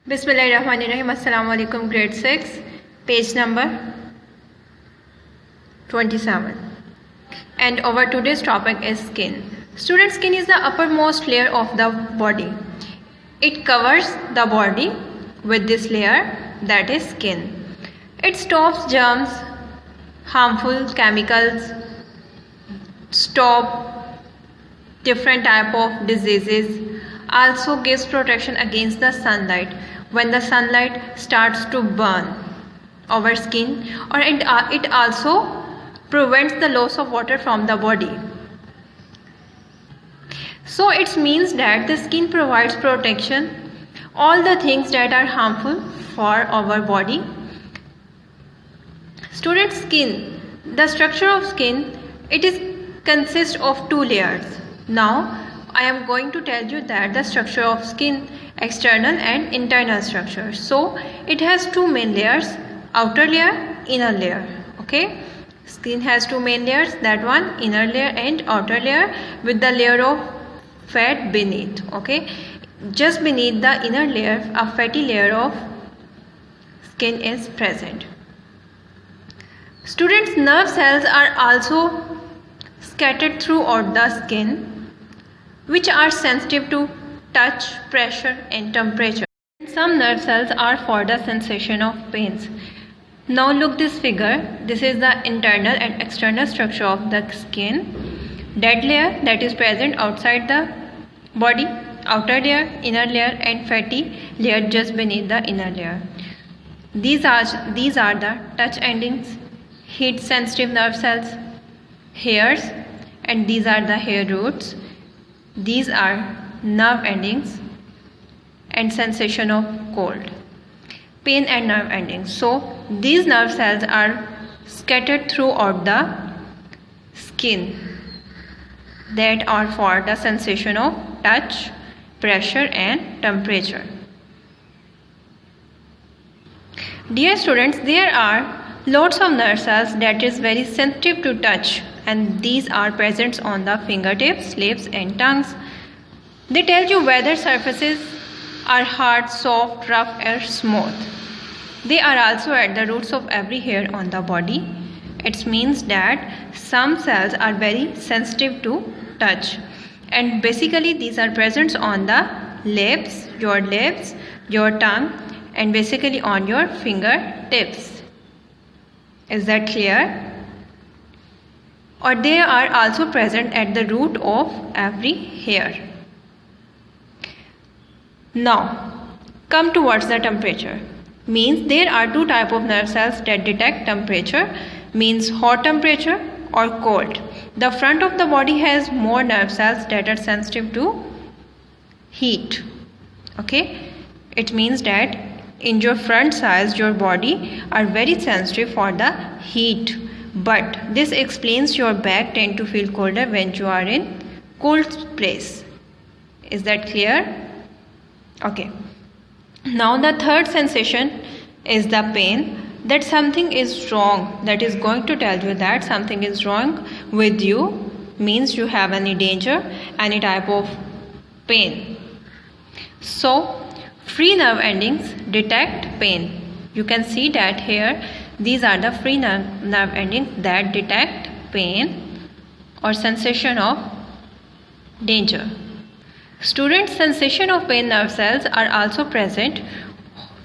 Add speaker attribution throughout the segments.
Speaker 1: Bismillahirrahmanirrahim. Assalamu alaikum. Grade 6, page number 27. And our today's topic is skin. Student, skin is the uppermost layer of the body. It covers the body with this layer, that is skin. It stops germs, harmful chemicals, stop different type of diseases, also gives protection against the sunlight when the sunlight starts to burn our skin, or it also prevents the loss of water from the body. So it means that the skin provides protection all the things that are harmful for our body. Student, skin, the structure of skin, it is consists of two layers. Now I am going to tell you that the structure of skin, external and internal structure. So it has two main layers, outer layer, inner layer. Okay, skin has two main layers, that one inner layer and outer layer, with the layer of fat beneath. Okay, just beneath the inner layer a fatty layer of skin is present. Students, nerve cells are also scattered throughout the skin, which are sensitive to touch, pressure and temperature. Some nerve cells are for the sensation of pains. Now look this figure. This is the internal and external structure of the skin. Dead layer, that is present outside the body, outer layer, inner layer and fatty layer just beneath the inner layer. These are the touch endings, heat sensitive nerve cells, hairs, and these are the hair roots. These are nerve endings and sensation of cold, pain and nerve endings. So these nerve cells are scattered throughout the skin that are for the sensation of touch, pressure and temperature. Dear students, there are lots of nerve cells that is very sensitive to touch, and these are present on the fingertips, lips and tongues. They tell you whether surfaces are hard, soft, rough or smooth. They are also at the roots of every hair on the body. It means that some cells are very sensitive to touch, and basically these are present on the lips, your tongue and basically on your fingertips. Is that clear? Or they are also present at the root of every hair. Now come towards the temperature. Means there are two types of nerve cells that detect temperature, means hot temperature or cold. The front of the body has more nerve cells that are sensitive to heat. Okay, it means that in your front sides your body are very sensitive for the heat, but this explains your back tend to feel colder when you are in cold place. Is that clear? Okay, now the third sensation is the pain, that something is wrong, that is going to tell you that something is wrong with you, means you have any danger, any type of pain. So free nerve endings detect pain. You can see that here these are the free nerve endings that detect pain or sensation of danger. Students, sensation of pain nerve cells are also present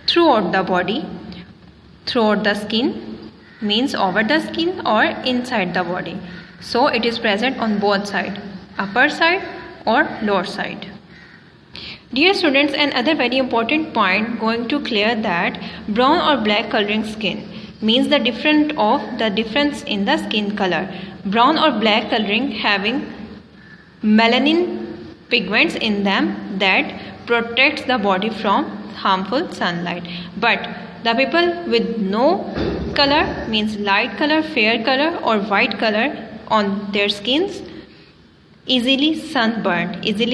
Speaker 1: throughout the body, throughout the skin, means over the skin or inside the body. So it is present on both sides, upper side or lower side. Dear students, another very important point going to clear that brown or black coloring skin means the difference in the skin color. Brown or black coloring having melanin pigments in them that protects the body from harmful sunlight. But the people with no color, means light color, fair color or white color on their skins, easily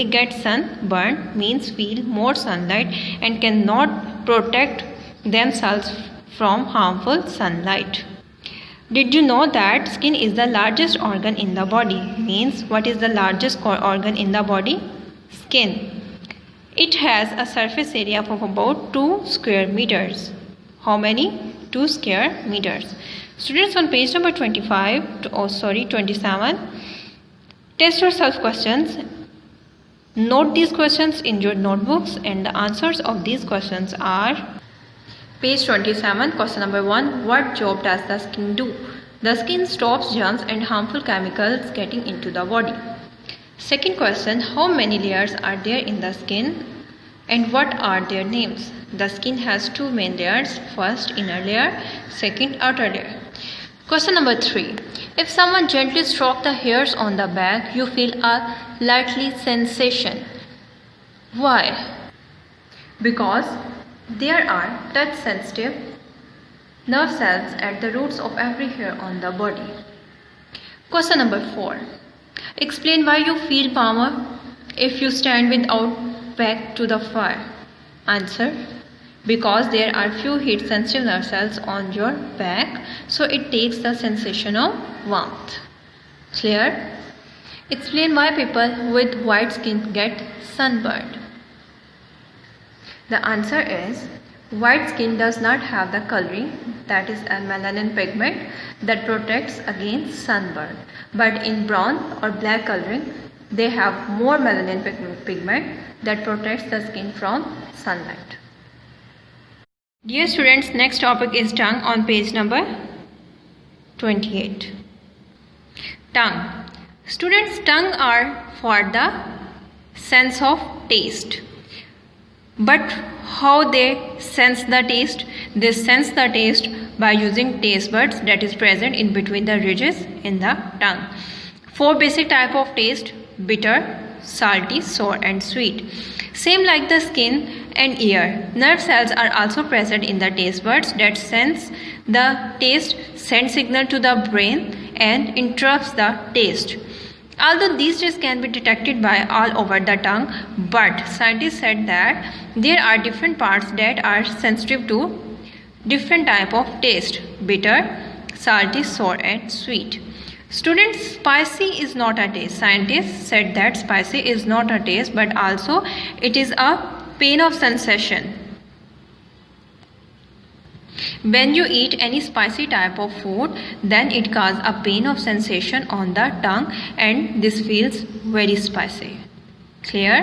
Speaker 1: get sunburned, means feel more sunlight and cannot protect themselves from harmful sunlight. Did you know that skin is the largest organ in the body? Means what is the largest organ in the body? Skin. It has a surface area of about 2 square meters. How many? 2 square meters. Students, on page number 27, test yourself questions. Note these questions in your notebooks, and the answers of these questions are: page 27, question number 1. What job does the skin do? The skin stops germs and harmful chemicals getting into the body. Second question, how many layers are there in the skin and what are their names? The skin has 2 main layers, first inner layer, second outer layer. Question number 3. If someone gently strokes the hairs on the back, you feel a lightly sensation. Why? Because there are touch sensitive nerve cells at the roots of every hair on the body. Question number 4. Explain why you feel warmer if you stand without back to the fire. Answer: because there are few heat sensitive nerve cells on your back, so it takes the sensation of warmth. Clear? Explain why people with white skin get sunburned. The answer is: white skin does not have the coloring, that is a melanin pigment, that protects against sunburn. But in brown or black coloring, they have more melanin pigment that protects the skin from sunlight. Dear students, next topic is tongue on page number 28. Tongue. Students, tongue are for the sense of taste. But how they sense the taste? They sense the taste by using taste buds that is present in between the ridges in the tongue. 4 basic type of taste: bitter, salty, sour and sweet. Same like the skin and ear, nerve cells are also present in the taste buds that sense the taste, send signal to the brain and interrupts the taste. Although these tastes can be detected by all over the tongue, but scientists said that there are different parts that are sensitive to different type of taste: bitter, salty, sour and sweet. Students, spicy is not a taste. Scientists said that spicy is not a taste, but also it is a pain of sensation. When you eat any spicy type of food, then it causes a pain of sensation on the tongue and this feels very spicy. Clear?